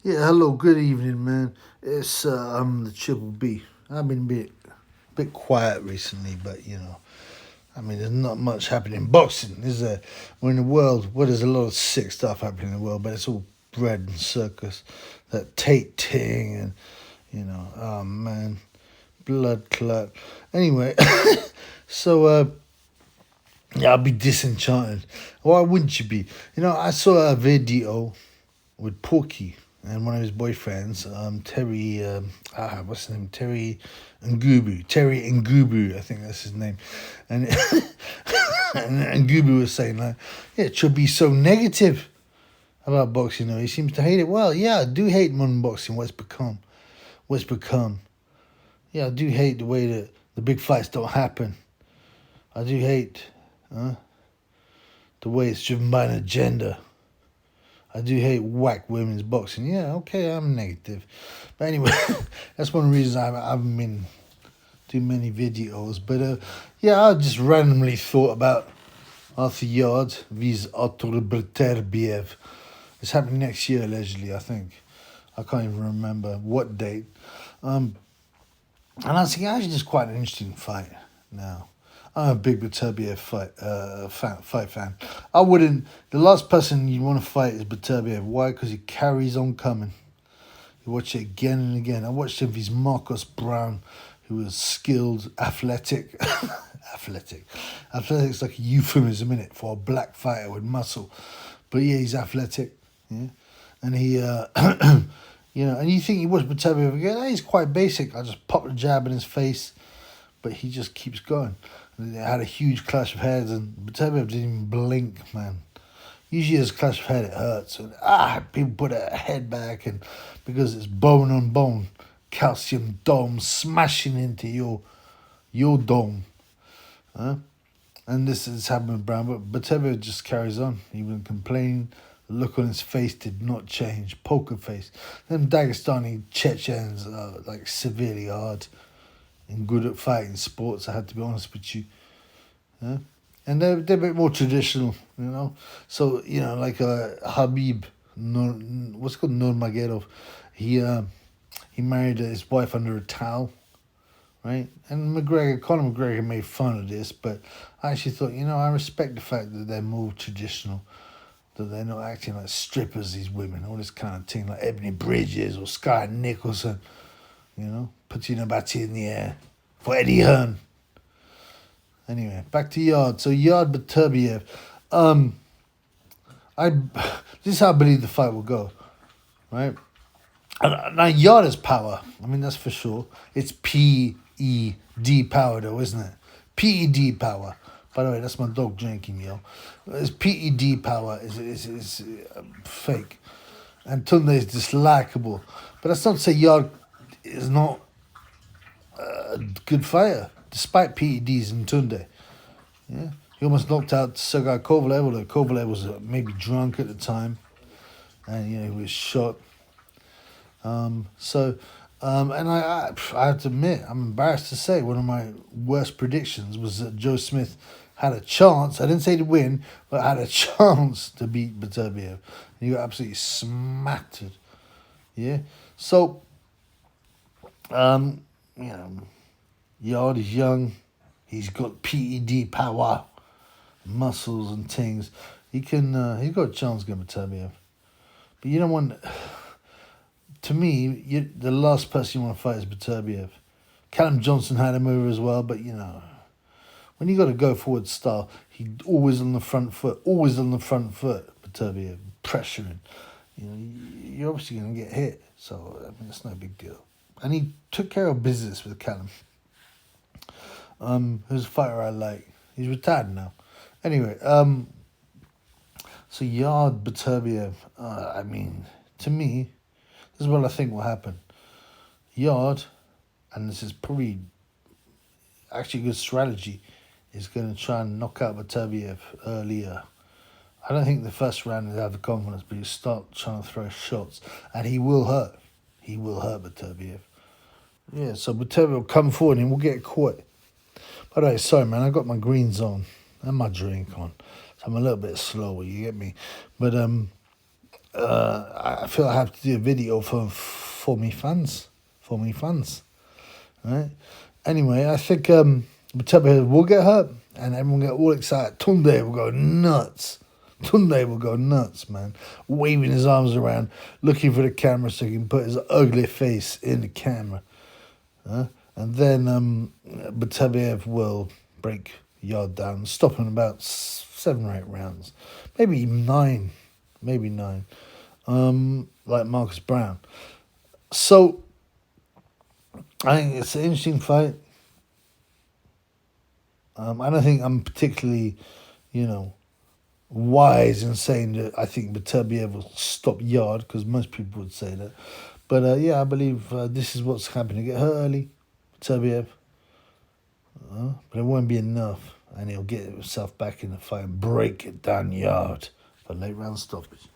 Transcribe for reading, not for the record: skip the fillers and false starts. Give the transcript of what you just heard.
Yeah, hello, good evening, man. It's I'm the Triple B. I've been a bit quiet recently, but I mean, there's not much happening in boxing, is there? We're in a world where there's a lot of sick stuff happening in the world, but it's all bread and circus. That Tate ting and oh man, blood clot. Anyway, so yeah, I'll be disenchanted. Why wouldn't you be? I saw a video with Porky and one of his boyfriends, Terry, what's his name? Terry Ngubu, I think that's his name. And, and Ngubu was saying, like, yeah, it should be so negative about boxing. He seems to hate it. Well, yeah, I do hate modern boxing, what it's become. What it's become. Yeah, I do hate the way that the big fights don't happen. I do hate the way it's driven by an agenda. I do hate whack women's boxing. Yeah, okay, I'm negative. But anyway, that's one of the reasons I haven't been doing many videos. But yeah, I just randomly thought about Arthur Yarde vs Artur Beterbiev. It's happening next year, allegedly, I think. I can't even remember what date. And I was thinking, actually, just quite an interesting fight now. I'm a big Beterbiev fight fan. I wouldn't. The last person you want to fight is Beterbiev. Why? Because he carries on coming. You watch it again and again. I watched him with Marcus Browne, who was skilled, athletic. athletic. Athletic's like a euphemism, in it, for a black fighter with muscle. But yeah, he's athletic. Yeah, and he, and you think you watch Beterbiev again? He's quite basic. I just pop a jab in his face, but he just keeps going. They had a huge clash of heads, and Beterbiev didn't even blink, man. Usually, as a clash of head, it hurts. And, people put their head back, and because it's bone on bone, calcium dome smashing into your dome. And this has happened with Browne, but Beterbiev just carries on. He wouldn't complain. The look on his face did not change. Poker face. Them Dagestani Chechens are like severely hard and good at fighting sports, I had to be honest with you. Yeah? And they're a bit more traditional, So, like Habib, what's it called, Nurmagomedov, he married his wife under a towel, right? And Conor McGregor made fun of this, but I actually thought, I respect the fact that they're more traditional, that they're not acting like strippers, these women, all this kind of thing, like Ebony Bridges or Sky Nicholson, putting her body in the air for Eddie Hearn. Anyway, back to Yarde. So Yarde Beterbiev. This is how I believe the fight will go, right? Now Yarde has power. I mean, that's for sure. It's PED power, though, isn't it? PED power. By the way, that's my dog drinking, yo. It's PED power. Is fake. And Tunde is dislikable. But that's not to say Yarde is not a good fighter, despite PEDs and Tunde. Yeah, he almost knocked out Sergei Kovalev, although Kovalev was maybe drunk at the time, and he was shot. And I have to admit, I'm embarrassed to say, one of my worst predictions was that Joe Smith had a chance. I didn't say to win, but had a chance to beat Beterbiev. And he got absolutely smattered. Yeah, so. Yarde is young. He's got PED power, muscles and things. He's got a chance against Beterbiev. But you don't want. To me, the last person you want to fight is Beterbiev. Callum Johnson had him over as well, but when you got to go forward style, he always on the front foot. Beterbiev, pressuring. You're obviously going to get hit. So I mean, it's no big deal. And he took care of business with Callum. Who's a fighter I like. He's retired now. Anyway, so Yarde Beterbiev, I mean, to me, this is what I think will happen. Yarde, and this is probably actually a good strategy, is going to try and knock out Beterbiev earlier. I don't think the first round he'll have the confidence, but he'll start trying to throw shots, and he will hurt. He will hurt Beterbiev. Yeah, so Beterbiev will come forward and we'll get caught. By the way, sorry, man, I got my greens on and my drink on. So I'm a little bit slower, you get me? But I feel I have to do a video for me fans, right? Anyway, I think Beterbiev will get hurt, and everyone get all excited. Tunde will go nuts. Tunde will go nuts, man, waving his arms around, looking for the camera so he can put his ugly face in the camera. And then Beterbiev will break Yarde down, stop in about 7 or 8 rounds, maybe 9, like Marcus Browne. So I think it's an interesting fight. I don't think I'm particularly, wise in saying that I think Beterbiev will stop Yarde, because most people would say that. But yeah, I believe this is what's happening. Get hurt early, Beterbiev, but it won't be enough, and he'll get himself back in the fight and break it down Yarde for late round stoppage.